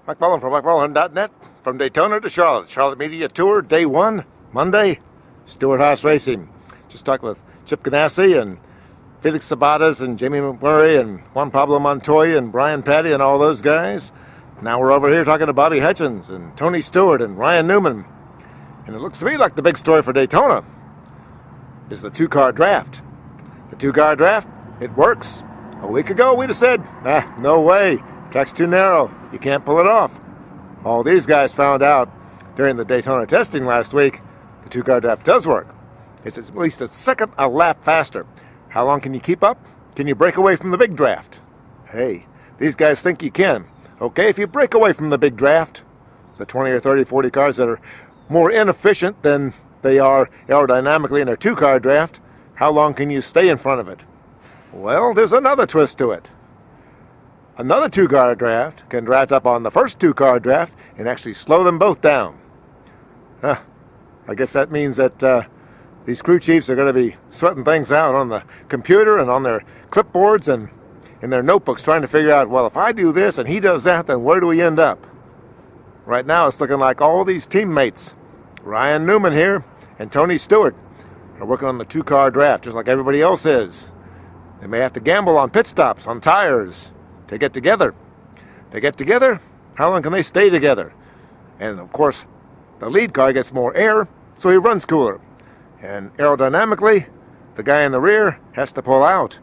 Mike Mullen from MikeMullen.net. From Daytona to Charlotte. Charlotte Media Tour, Day 1, Monday. Stewart Haas Racing. Just talked with Chip Ganassi and Felix Sabatas and Jamie McMurray and Juan Pablo Montoya and Brian Pattie and all those guys. Now we're over here talking to Bobby Hutchins and Tony Stewart and Ryan Newman. And it looks to me like the big story for Daytona is the two-car draft. The two-car draft, it works. A week ago we'd have said, no way. Track's too narrow. You can't pull it off. All these guys found out during the Daytona testing last week, the two-car draft does work. It's at least a second a lap faster. How long can you keep up? Can you break away from the big draft? Hey, these guys think you can. Okay, if you break away from the big draft, the 20 or 30, 40 cars that are more inefficient than they are aerodynamically in a two-car draft, how long can you stay in front of it? Well, there's another twist to it. Another two-car draft can draft up on the first two-car draft and actually slow them both down. I guess that means that these crew chiefs are going to be sweating things out on the computer and on their clipboards and in their notebooks trying to figure out, well, if I do this and he does that, then where do we end up? Right now it's looking like all these teammates, Ryan Newman here and Tony Stewart, are working on the two-car draft just like everybody else is. They may have to gamble on pit stops, on tires, to get together. They get together, how long can they stay together? And of course, the lead car gets more air, so he runs cooler. And aerodynamically, the guy in the rear has to pull out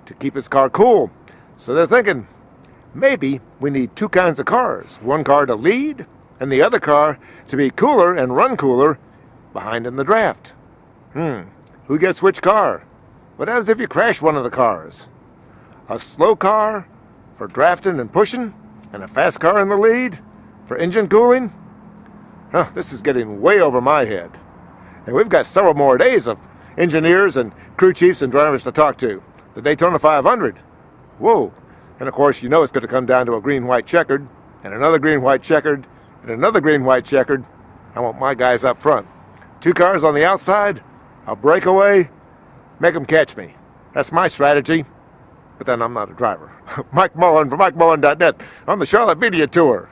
to keep his car cool. So they're thinking, maybe we need two kinds of cars. One car to lead, and the other car to be cooler and run cooler behind in the draft. Who gets which car? What happens if you crash one of the cars? A slow car for drafting and pushing, and a fast car in the lead for engine cooling? This is getting way over my head. And we've got several more days of engineers and crew chiefs and drivers to talk to. The Daytona 500. Whoa. And of course, you know it's going to come down to a green-white checkered, and another green-white checkered, and another green-white checkered. I want my guys up front. Two cars on the outside, I'll break away, make them catch me. That's my strategy. But then I'm not a driver. Mike Mullen from MikeMullen.net on the Charlotte Media Tour.